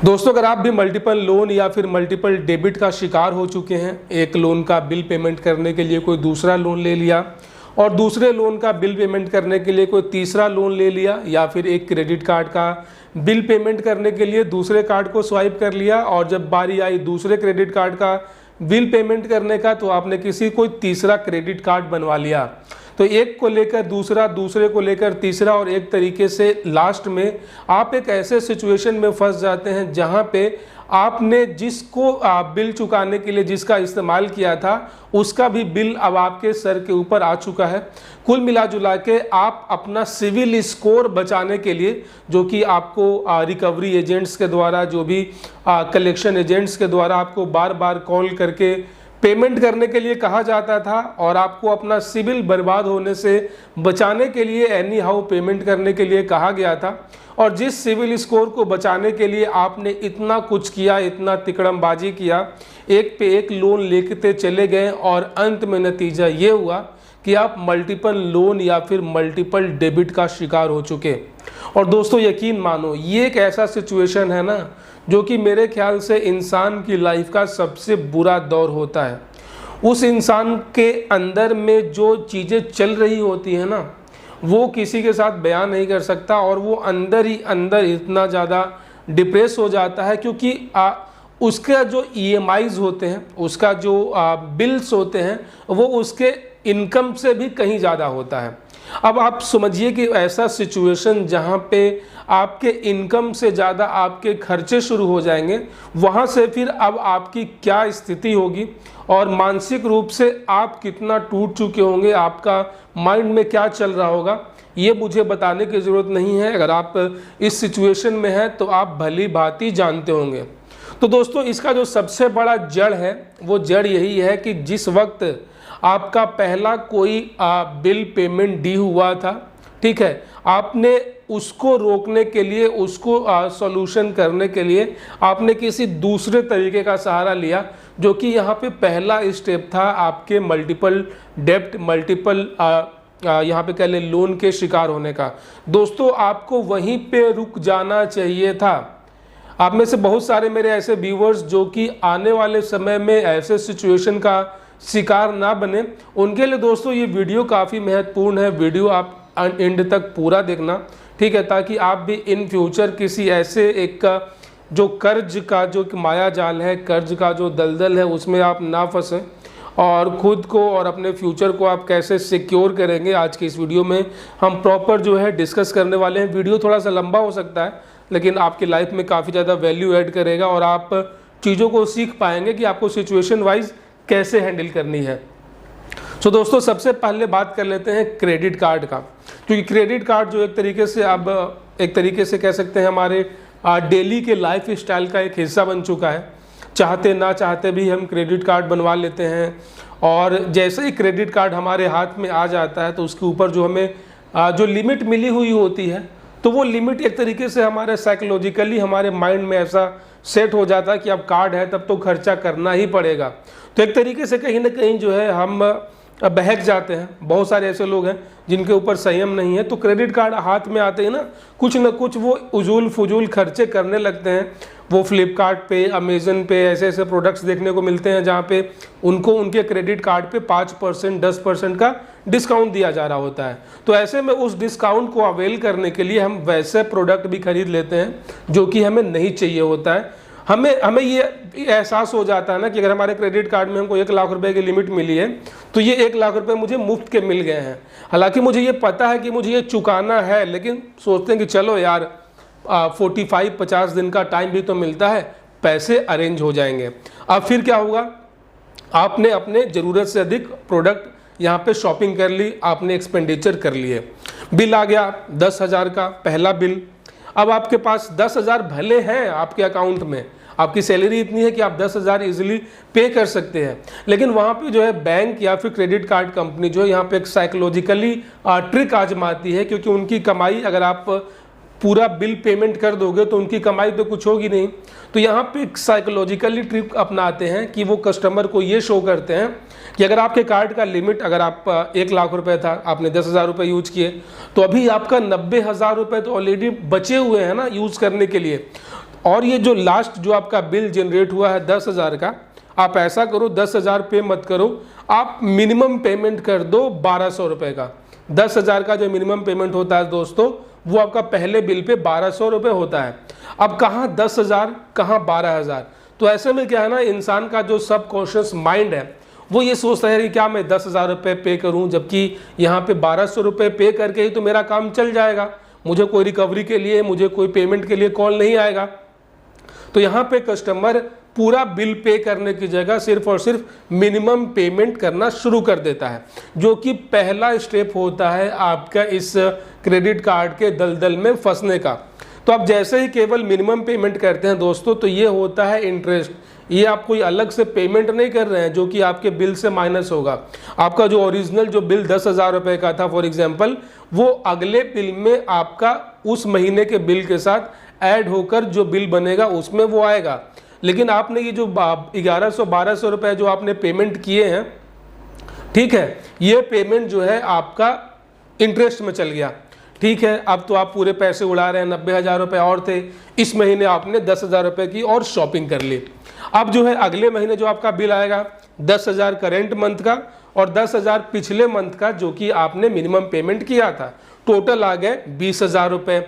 दोस्तों, अगर आप भी मल्टीपल लोन या फिर मल्टीपल डेबिट का शिकार हो चुके हैं, एक लोन का बिल पेमेंट करने के लिए कोई दूसरा लोन ले लिया और दूसरे लोन का बिल पेमेंट करने के लिए कोई तीसरा लोन ले लिया, या फिर एक क्रेडिट कार्ड का बिल पेमेंट करने के लिए दूसरे कार्ड को स्वाइप कर लिया और जब बारी आई दूसरे क्रेडिट कार्ड का बिल पेमेंट करने का तो आपने कोई तीसरा क्रेडिट कार्ड बनवा लिया। तो एक को लेकर दूसरा, दूसरे को लेकर तीसरा, और एक तरीके से लास्ट में आप एक ऐसे सिचुएशन में फंस जाते हैं जहां पे आपने जिसको बिल चुकाने के लिए जिसका इस्तेमाल किया था उसका भी बिल अब आपके सर के ऊपर आ चुका है। कुल मिला जुला के आप अपना सिविल स्कोर बचाने के लिए, जो कि आपको रिकवरी एजेंट्स के द्वारा, जो भी कलेक्शन एजेंट्स के द्वारा आपको बार बार कॉल करके पेमेंट करने के लिए कहा जाता था और आपको अपना सिविल बर्बाद होने से बचाने के लिए एनी हाउ पेमेंट करने के लिए कहा गया था, और जिस सिविल स्कोर को बचाने के लिए आपने इतना कुछ किया, इतना तिकड़मबाजी किया, एक पे एक लोन लेते चले गए और अंत में नतीजा ये हुआ कि आप मल्टीपल लोन या फिर मल्टीपल डेबिट का शिकार हो चुके। और दोस्तों, यकीन मानो ये एक ऐसा सिचुएशन है ना जो कि मेरे ख्याल से इंसान की लाइफ का सबसे बुरा दौर होता है। उस इंसान के अंदर में जो चीज़ें चल रही होती हैं ना, वो किसी के साथ बयान नहीं कर सकता, और वो अंदर ही अंदर इतना ज़्यादा डिप्रेस हो जाता है क्योंकि उसका जो EMIs होते हैं, उसका जो बिल्स होते हैं, वो उसके इनकम से भी कहीं ज़्यादा होता है। अब आप समझिए कि ऐसा सिचुएशन जहाँ पे आपके इनकम से ज़्यादा आपके खर्चे शुरू हो जाएंगे, वहाँ से फिर अब आपकी क्या स्थिति होगी और मानसिक रूप से आप कितना टूट चुके होंगे, आपका माइंड में क्या चल रहा होगा, ये मुझे बताने की ज़रूरत नहीं है। अगर आप इस सिचुएशन में हैं तो आप भली भांति जानते होंगे। तो दोस्तों, इसका जो सबसे बड़ा जड़ है वो जड़ यही है कि जिस वक्त आपका पहला कोई बिल पेमेंट ड्यू हुआ था, ठीक है, आपने उसको रोकने के लिए, उसको सॉल्यूशन करने के लिए आपने किसी दूसरे तरीके का सहारा लिया, जो कि यहाँ पे पहला स्टेप था आपके मल्टीपल डेब्ट, मल्टीपल यहाँ पे कह लें लोन के शिकार होने का। दोस्तों, आपको वहीं पे रुक जाना चाहिए था। आप में से बहुत सारे मेरे ऐसे व्यूवर्स जो कि आने वाले समय में ऐसे सिचुएशन का शिकार ना बने, उनके लिए दोस्तों ये वीडियो काफ़ी महत्वपूर्ण है। वीडियो आप एंड तक पूरा देखना, ठीक है, ताकि आप भी इन फ्यूचर किसी ऐसे एक जो कर्ज का जो माया जाल है, कर्ज का जो दलदल है, उसमें आप ना फंसें और खुद को और अपने फ्यूचर को आप कैसे सिक्योर करेंगे, आज की इस वीडियो में हम प्रॉपर जो है डिस्कस करने वाले हैं। वीडियो थोड़ा सा लंबा हो सकता है, लेकिन आपकी लाइफ में काफ़ी ज़्यादा वैल्यू ऐड करेगा और आप चीज़ों को सीख पाएंगे कि आपको सिचुएशन वाइज कैसे हैंडल करनी है। तो दोस्तों, सबसे पहले बात कर लेते हैं क्रेडिट कार्ड का, क्योंकि क्रेडिट कार्ड जो एक तरीके से कह सकते हैं हमारे डेली के लाइफ स्टाइल का एक हिस्सा बन चुका है। चाहते ना चाहते भी हम क्रेडिट कार्ड बनवा लेते हैं, और जैसे ही क्रेडिट कार्ड हमारे हाथ में आ जाता है तो उसके ऊपर जो हमें जो लिमिट मिली हुई होती है, तो वो लिमिट एक तरीके से हमारे साइकोलॉजिकली हमारे माइंड में ऐसा सेट हो जाता है कि अब कार्ड है तब तो खर्चा करना ही पड़ेगा। तो एक तरीके से कहीं ना कहीं जो है हम बहक जाते हैं। बहुत सारे ऐसे लोग हैं जिनके ऊपर संयम नहीं है, तो क्रेडिट कार्ड हाथ में आते ही ना कुछ वो उजूल फजूल खर्चे करने लगते हैं। वो फ्लिपकार्ट पे, अमेज़न पे ऐसे ऐसे प्रोडक्ट्स देखने को मिलते हैं जहाँ पे उनको उनके क्रेडिट कार्ड पे 5%, 10% का डिस्काउंट दिया जा रहा होता है। तो ऐसे में उस डिस्काउंट को अवेल करने के लिए हम वैसे प्रोडक्ट भी खरीद लेते हैं जो कि हमें नहीं चाहिए होता है। हमें ये एहसास हो जाता है ना कि अगर हमारे क्रेडिट कार्ड में हमको 1 लाख रुपए की लिमिट मिली है तो ये 1 लाख रुपए मुझे मुफ्त के मिल गए हैं। हालांकि मुझे ये पता है कि मुझे ये चुकाना है, लेकिन सोचते हैं कि चलो यार 45-50 दिन का टाइम भी तो मिलता है, पैसे अरेंज हो जाएंगे। अब फिर क्या होगा, आपने अपने ज़रूरत से अधिक प्रोडक्ट यहाँ पे शॉपिंग कर ली, आपने एक्सपेंडिचर कर लिए, बिल आ गया 10,000 का पहला बिल। अब आपके पास 10,000 भले हैं आपके अकाउंट में, आपकी सैलरी इतनी है कि आप 10,000 इजीली पे कर सकते हैं, लेकिन वहाँ पे जो है बैंक या फिर क्रेडिट कार्ड कंपनी जो है यहाँ पे एक साइकोलॉजिकली ट्रिक आजमाती है, क्योंकि उनकी कमाई, अगर आप पूरा बिल पेमेंट कर दोगे तो उनकी कमाई तो कुछ होगी नहीं। तो यहाँ पे साइकोलॉजिकली ट्रिक अपनाते हैं कि वो कस्टमर को ये शो करते हैं कि अगर आपके कार्ड का लिमिट, अगर आप 1 लाख रुपए था, आपने 10,000 रुपये यूज किए, तो अभी आपका 90,000 रुपये तो ऑलरेडी बचे हुए हैं ना यूज़ करने के लिए। और ये जो लास्ट जो आपका बिल जनरेट हुआ है 10,000 का, आप ऐसा करो 10,000 पे मत करो, आप मिनिमम पेमेंट कर दो 1,200 रुपये का। 10,000 का जो मिनिमम पेमेंट होता है दोस्तों, वो आपका पहले बिल पे 1,200 रुपये होता है। अब कहाँ 10,000 कहाँ 12,000, तो ऐसे में क्या है ना, इंसान का जो सबकॉन्शियस माइंड है वो ये सोचता है कि क्या मैं 10,000 रुपये पे करूं, जबकि यहाँ पे 1,200 रुपये पे करके ही तो मेरा काम चल जाएगा, मुझे कोई रिकवरी के लिए, मुझे कोई पेमेंट के लिए कॉल नहीं आएगा। तो यहाँ पे कस्टमर पूरा बिल पे करने की जगह सिर्फ और सिर्फ मिनिमम पेमेंट करना शुरू कर देता है, जो कि पहला स्टेप होता है आपका इस क्रेडिट कार्ड के दलदल में फंसने का। तो आप जैसे ही केवल मिनिमम पेमेंट करते हैं दोस्तों, तो ये होता है इंटरेस्ट। ये आप कोई अलग से पेमेंट नहीं कर रहे हैं जो कि आपके बिल से माइनस होगा। आपका जो ओरिजिनल जो बिल 10,000 रुपये का था फॉर एग्जांपल, वो अगले बिल में आपका उस महीने के बिल के साथ ऐड होकर जो बिल बनेगा उसमें वो आएगा। लेकिन आपने ये जो 1,100-1,200 रुपये जो आपने पेमेंट किए हैं, ठीक है, ये पेमेंट जो है आपका इंटरेस्ट में चल गया। ठीक है, अब तो आप पूरे पैसे उड़ा रहे हैं, 90,000 रुपये और थे, इस महीने आपने 10,000 रुपये की और शॉपिंग कर ली। अब जो है अगले महीने जो आपका बिल आएगा 10,000 करेंट मंथ का और 10,000 पिछले मंथ का जो कि आपने मिनिमम पेमेंट किया था, टोटल आ गए 20,000 रुपये।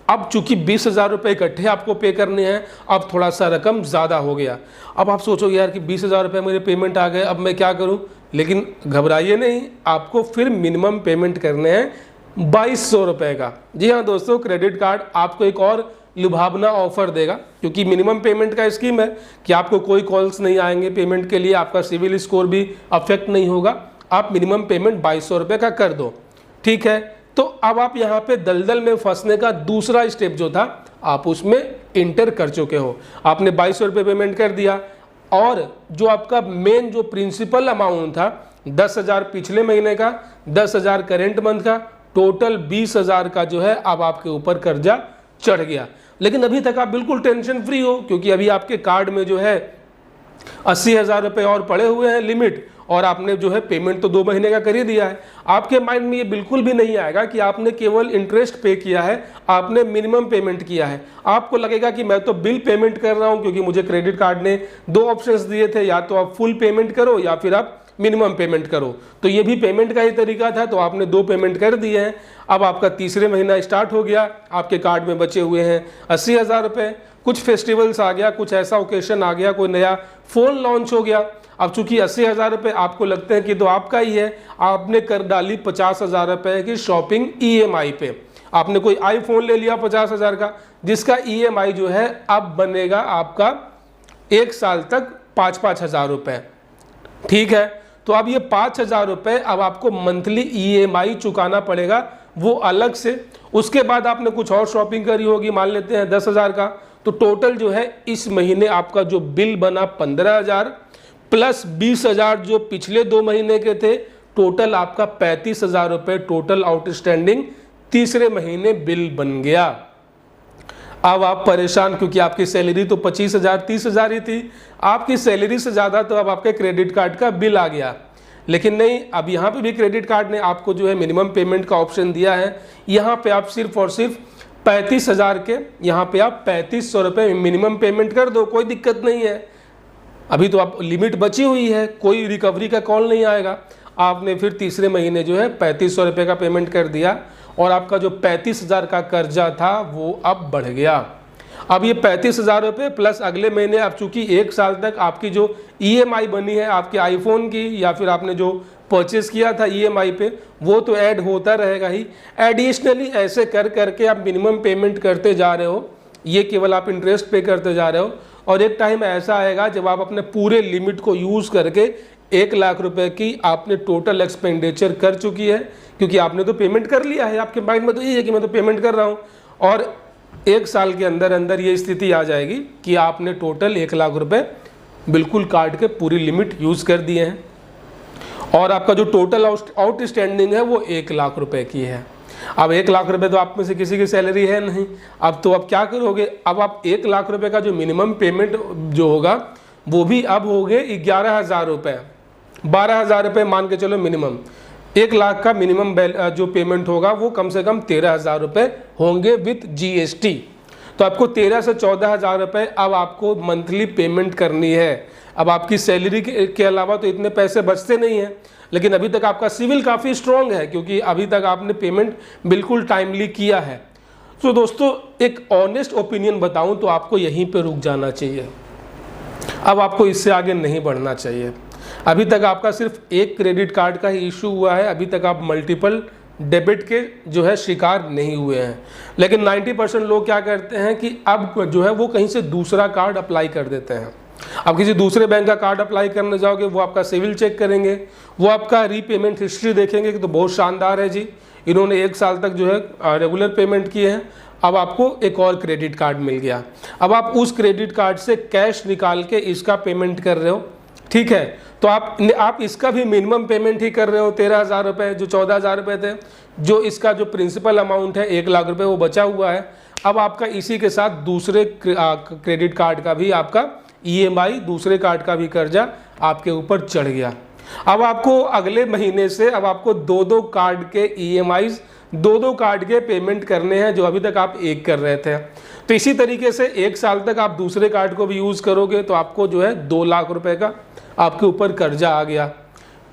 अब चूंकि 20,000 रुपये इकट्ठे आपको पे करने हैं, अब थोड़ा सा रकम ज़्यादा हो गया। अब आप सोचोगे यार कि 20,000 रुपये मेरे पेमेंट आ गए, अब मैं क्या करूं? लेकिन घबराइए नहीं, आपको फिर मिनिमम पेमेंट करने हैं 2,200 रुपये का। जी हाँ दोस्तों, क्रेडिट कार्ड आपको एक और लुभावना ऑफर देगा, क्योंकि मिनिमम पेमेंट का स्कीम है कि आपको कोई कॉल्स नहीं आएंगे पेमेंट के लिए, आपका सिविल स्कोर भी अफेक्ट नहीं होगा, आप मिनिमम पेमेंट 2,200 रुपये का कर दो। ठीक है, तो अब आप यहाँ पे दलदल में फंसने का दूसरा स्टेप जो था आप उसमें इंटर कर चुके हो। आपने 2,200 रुपये पेमेंट कर दिया और जो आपका मेन जो प्रिंसिपल अमाउंट था 10,000 पिछले महीने का, 10,000 करेंट मंथ का, टोटल 20,000 का जो है अब आपके ऊपर कर्जा चढ़ गया। लेकिन अभी तक आप बिल्कुल टेंशन फ्री हो, क्योंकि अभी आपके कार्ड में जो है 80,000 रुपये और पड़े हुए हैं लिमिट, और आपने जो है पेमेंट तो 2 महीने का कर ही दिया है। आपके माइंड में ये बिल्कुल भी नहीं आएगा कि आपने केवल इंटरेस्ट पे किया है, आपने मिनिमम पेमेंट किया है। आपको लगेगा कि मैं तो बिल पेमेंट कर रहा हूं, क्योंकि मुझे क्रेडिट कार्ड ने 2 ऑप्शंस दिए थे, या तो आप फुल पेमेंट करो या फिर आप मिनिमम पेमेंट करो। तो ये भी पेमेंट का ही तरीका था, तो आपने 2 पेमेंट कर दिए हैं। अब आपका तीसरे महीना स्टार्ट हो गया, आपके कार्ड में बचे हुए हैं 80,000 रुपये। कुछ फेस्टिवल्स आ गया, कुछ ऐसा ओकेशन आ गया, कोई नया फ़ोन लॉन्च हो गया। अब चूंकि 80,000 रुपये आपको लगते हैं कि तो आपका ही है, आपने कर डाली 50,000 रुपये की शॉपिंग EMI पे। आपने कोई आईफोन ले लिया 50,000 का, जिसका EMI जो है अब बनेगा आपका 1 साल तक 5,000 रुपये। ठीक है, तो अब ये 5,000 रुपये अब आपको मंथली EMI चुकाना पड़ेगा, वो अलग से। उसके बाद आपने कुछ और शॉपिंग करी होगी, मान लेते हैं 10,000 का, तो टोटल जो है इस महीने आपका जो बिल बना 15,000 प्लस 20,000 जो पिछले 2 महीने के थे, टोटल आपका 35,000 रुपये टोटल आउटस्टैंडिंग तीसरे महीने बिल बन गया। अब आप परेशान, क्योंकि आपकी सैलरी तो 25,000 30,000 ही थी, आपकी सैलरी से ज़्यादा तो अब आपके क्रेडिट कार्ड का बिल आ गया। लेकिन नहीं, अब यहाँ पे भी क्रेडिट कार्ड ने आपको जो है मिनिमम पेमेंट का ऑप्शन दिया है। यहाँ पे आप सिर्फ और सिर्फ 35,000 के, यहाँ पे आप 3,500 रुपये मिनिमम पेमेंट कर दो, कोई दिक्कत नहीं है। अभी तो आप लिमिट बची हुई है, कोई रिकवरी का कॉल नहीं आएगा। आपने फिर तीसरे महीने जो है 3,500 रुपये का पेमेंट कर दिया और आपका जो 35,000 का कर्जा था वो अब बढ़ गया। अब ये 35,000 रुपये प्लस अगले महीने, अब चूंकि 1 साल तक आपकी जो EMI बनी है आपके आईफोन की, या फिर आपने जो परचेस किया था EMI पे, वो तो ऐड होता रहेगा ही। एडिशनली ऐसे कर करके आप मिनिमम पेमेंट करते जा रहे हो, ये केवल आप इंटरेस्ट पे करते जा रहे हो। और एक टाइम ऐसा आएगा जब आप अपने पूरे लिमिट को यूज़ करके 1 लाख रुपए की आपने टोटल एक्सपेंडिचर कर चुकी है, क्योंकि आपने तो पेमेंट कर लिया है। आपके माइंड में तो ये है कि मैं तो पेमेंट कर रहा हूँ, और 1 साल के अंदर अंदर ये स्थिति आ जाएगी कि आपने टोटल 1 लाख रुपए बिल्कुल कार्ड के पूरी लिमिट यूज़ कर दिए हैं, और आपका जो टोटल आउटस्टैंडिंग है वो 1 लाख रुपए की है। अब 1 लाख रुपए तो आप में से किसी की सैलरी है नहीं। अब तो आप क्या करोगे? अब आप 1 लाख रुपए का जो मिनिमम पेमेंट जो होगा वो भी अब हो गए 11,000 रुपये, 12,000 रुपये मान के चलो मिनिमम। 1 लाख का मिनिमम जो पेमेंट होगा वो कम से कम 13,000 रुपये होंगे विथ GST। तो आपको 13 से 14 हज़ार रुपये अब आपको मंथली पेमेंट करनी है। अब आपकी सैलरी के अलावा तो इतने पैसे बचते नहीं हैं, लेकिन अभी तक आपका सिविल काफ़ी स्ट्रॉन्ग है क्योंकि अभी तक आपने पेमेंट बिल्कुल टाइमली किया है। तो दोस्तों एक ऑनेस्ट ओपिनियन बताऊं तो आपको यहीं पे रुक जाना चाहिए। अब आपको इससे आगे नहीं बढ़ना चाहिए। अभी तक आपका सिर्फ एक क्रेडिट कार्ड का ही इशू हुआ है, अभी तक आप मल्टीपल डेबिट के जो है शिकार नहीं हुए हैं। लेकिन 90% लोग क्या करते हैं कि अब जो है वो कहीं से दूसरा कार्ड अप्लाई कर देते हैं। अब किसी दूसरे बैंक का कार्ड अप्लाई करने जाओगे, वो आपका सिविल चेक करेंगे, वो आपका रीपेमेंट हिस्ट्री देखेंगे कि तो बहुत शानदार है जी, इन्होंने 1 साल तक जो है रेगुलर पेमेंट किए हैं, अब आपको एक और क्रेडिट कार्ड मिल गया। अब आप उस क्रेडिट कार्ड से कैश निकाल के इसका पेमेंट कर रहे हो, ठीक है, तो आप इसका भी मिनिमम पेमेंट ही कर रहे हो 13 हज़ार रुपये, जो 14 हज़ार रुपये थे। जो इसका जो प्रिंसिपल अमाउंट है 1 लाख रुपये वो बचा हुआ है। अब आपका इसी के साथ दूसरे क्रेडिट कार्ड का भी आपका EMI, दूसरे कार्ड का भी कर्जा आपके ऊपर चढ़ गया। अब आपको अगले महीने से अब आपको 2-2 कार्ड के EMIs, 2-2 कार्ड के पेमेंट करने हैं, जो अभी तक आप एक कर रहे थे। तो इसी तरीके से 1 साल तक आप दूसरे कार्ड को भी यूज़ करोगे तो आपको जो है 2 लाख रुपए का आपके ऊपर कर्जा आ गया।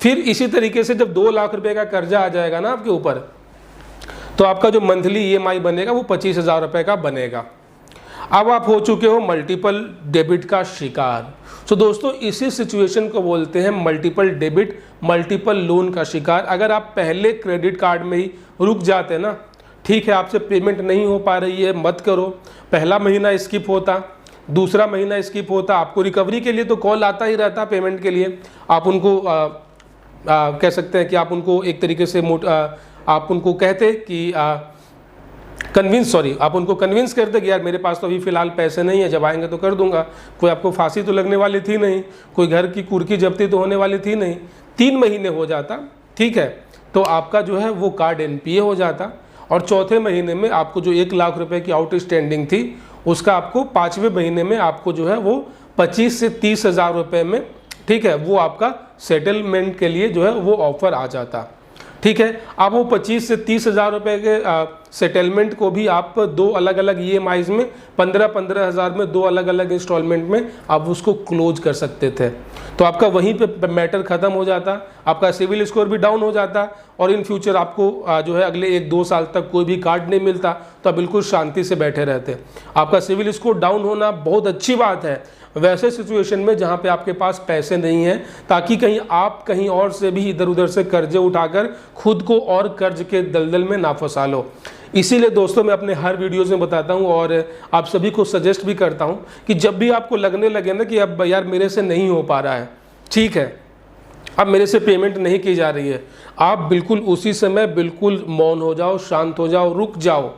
फिर इसी तरीके से जब 2 लाख रुपए का कर्जा आ जाएगा ना आपके ऊपर, तो आपका जो मंथली EMI बनेगा वो 25 हज़ार रुपये का बनेगा। अब आप हो चुके हो मल्टीपल डेबिट का शिकार। तो दोस्तों इसी सिचुएशन को बोलते हैं मल्टीपल डेबिट, मल्टीपल लोन का शिकार। अगर आप पहले क्रेडिट कार्ड में ही रुक जाते ना, ठीक है, आपसे पेमेंट नहीं हो पा रही है, मत करो, पहला महीना स्किप होता, दूसरा महीना स्किप होता, आपको रिकवरी के लिए तो कॉल आता ही रहता पेमेंट के लिए। आप उनको कह सकते हैं कि आप उनको एक तरीके से आप उनको कहते कि आप उनको कन्विंस करते कि यार मेरे पास तो अभी फ़िलहाल पैसे नहीं है, जब आएंगे तो कर दूंगा। कोई आपको फांसी तो लगने वाली थी नहीं, कोई घर की कुर्की जब्ती तो होने वाली थी नहीं। 3 महीने हो जाता, ठीक है, तो आपका जो है वो कार्ड NPA हो जाता, और चौथे महीने में आपको जो 1 लाख रुपए की आउटस्टैंडिंग थी उसका आपको 5वें महीने में आपको जो है वो 25 से 30 हज़ार रुपये में, ठीक है, वो आपका सेटलमेंट के लिए जो है वो ऑफर आ जाता, ठीक है। आप वो 25 से 30 हज़ार रुपये के सेटलमेंट को भी आप 2 अलग अलग EMIs में 15-15 हज़ार में 2 अलग अलग इंस्टॉलमेंट में आप उसको क्लोज कर सकते थे। तो आपका वहीं पे मैटर ख़त्म हो जाता, आपका सिविल स्कोर भी डाउन हो जाता, और इन फ्यूचर आपको जो है अगले 1-2 साल तक कोई भी कार्ड नहीं मिलता, तो आप बिल्कुल शांति से बैठे रहते। आपका सिविल स्कोर डाउन होना बहुत अच्छी बात है वैसे सिचुएशन में जहाँ पे आपके पास पैसे नहीं हैं, ताकि कहीं और से भी इधर उधर से कर्जे उठाकर खुद को और कर्ज के दलदल में ना फंसा लो। इसीलिए दोस्तों मैं अपने हर वीडियोज़ में बताता हूँ और आप सभी को सजेस्ट भी करता हूँ कि जब भी आपको लगने लगे ना कि अब यार मेरे से नहीं हो पा रहा है, ठीक है, अब मेरे से पेमेंट नहीं की जा रही है, आप बिल्कुल उसी समय बिल्कुल मौन हो जाओ, शांत हो जाओ, रुक जाओ।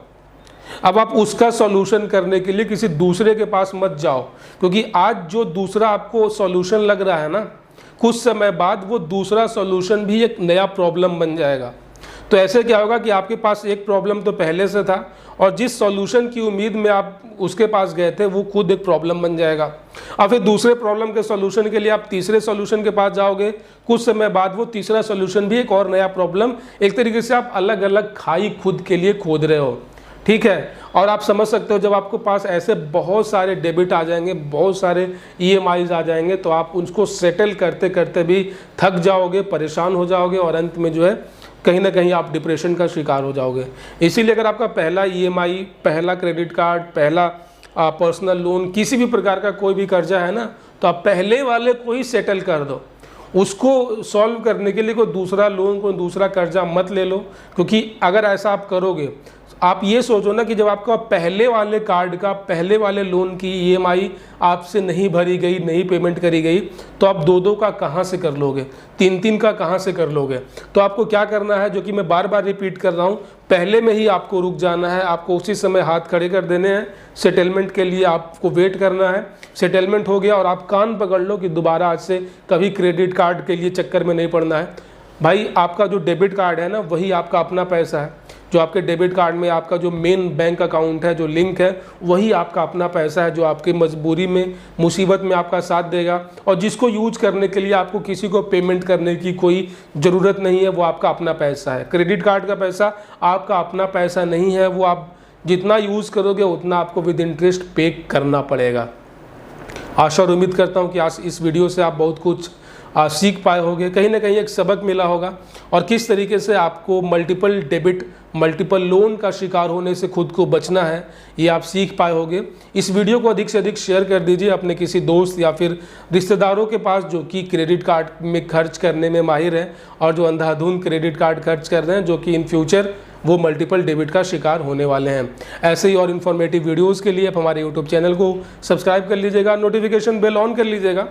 अब आप उसका सॉल्यूशन करने के लिए किसी दूसरे के पास मत जाओ, क्योंकि आज जो दूसरा आपको सॉल्यूशन लग रहा है ना, कुछ समय बाद वो दूसरा सॉल्यूशन भी एक नया प्रॉब्लम बन जाएगा। तो ऐसे क्या होगा कि आपके पास एक प्रॉब्लम तो पहले से था, और जिस सॉल्यूशन की उम्मीद में आप उसके पास गए थे वो खुद एक प्रॉब्लम बन जाएगा। और फिर दूसरे प्रॉब्लम के सॉल्यूशन के लिए आप तीसरे सॉल्यूशन के पास जाओगे, कुछ समय बाद वो तीसरा सॉल्यूशन भी एक और नया प्रॉब्लम, एक तरीके से आप अलग अलग खाई खुद के लिए खोद रहे हो, ठीक है। और आप समझ सकते हो जब आपके पास ऐसे बहुत सारे डेबिट आ जाएंगे, बहुत सारे EMIs आ जाएंगे, तो आप उनको सेटल करते करते भी थक जाओगे, परेशान हो जाओगे, और अंत में जो है कहीं ना कहीं आप डिप्रेशन का शिकार हो जाओगे। इसीलिए अगर आपका पहला EMI, पहला क्रेडिट कार्ड, पहला पर्सनल लोन, किसी भी प्रकार का कोई भी कर्जा है ना, तो आप पहले वाले को ही सेटल कर दो। उसको सॉल्व करने के लिए कोई दूसरा लोन, कोई दूसरा कर्जा मत ले लो, क्योंकि अगर ऐसा आप करोगे, आप ये सोचो ना कि जब आपका पहले वाले कार्ड का, पहले वाले लोन की EMI आपसे नहीं भरी गई, नहीं पेमेंट करी गई, तो आप 2-2 का कहाँ से कर लोगे, 3-3 का कहाँ से कर लोगे। तो आपको क्या करना है, जो कि मैं बार बार रिपीट कर रहा हूँ, पहले में ही आपको रुक जाना है, आपको उसी समय हाथ खड़े कर देने हैं, सेटलमेंट के लिए आपको वेट करना है। सेटलमेंट हो गया और आप कान पकड़ लो कि दोबारा आज से कभी क्रेडिट कार्ड के लिए चक्कर में नहीं पड़ना है। भाई आपका जो डेबिट कार्ड है ना, वही आपका अपना पैसा है। जो आपके डेबिट कार्ड में आपका जो मेन बैंक अकाउंट है, जो लिंक है, वही आपका अपना पैसा है, जो आपकी मजबूरी में, मुसीबत में आपका साथ देगा, और जिसको यूज करने के लिए आपको किसी को पेमेंट करने की कोई ज़रूरत नहीं है, वो आपका अपना पैसा है। क्रेडिट कार्ड का पैसा आपका अपना पैसा नहीं है, वो आप जितना यूज़ करोगे उतना आपको विद इंटरेस्ट पे करना पड़ेगा। आशा और उम्मीद करता हूँ कि आज इस वीडियो से आप बहुत कुछ सीख पाए होंगे, कहीं ना कहीं एक सबक मिला होगा, और किस तरीके से आपको मल्टीपल डेबिट मल्टीपल लोन का शिकार होने से खुद को बचना है ये आप सीख पाए होंगे। इस वीडियो को अधिक से अधिक शेयर कर दीजिए अपने किसी दोस्त या फिर रिश्तेदारों के पास जो कि क्रेडिट कार्ड में खर्च करने में माहिर हैं और जो अंधाधुंध क्रेडिट कार्ड खर्च कर रहे हैं, जो कि इन फ्यूचर वो मल्टीपल डेबिट का शिकार होने वाले हैं। ऐसे ही और इन्फॉर्मेटिव वीडियोज़ के लिए आप हमारे यूट्यूब चैनल को सब्सक्राइब कर लीजिएगा, नोटिफिकेशन बेल ऑन कर लीजिएगा,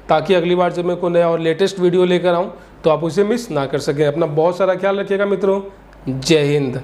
ताकि अगली बार जब मैं कोई नया और लेटेस्ट वीडियो लेकर आऊँ तो आप उसे मिस ना कर सकें। अपना बहुत सारा ख्याल रखिएगा मित्रों। जय हिंद।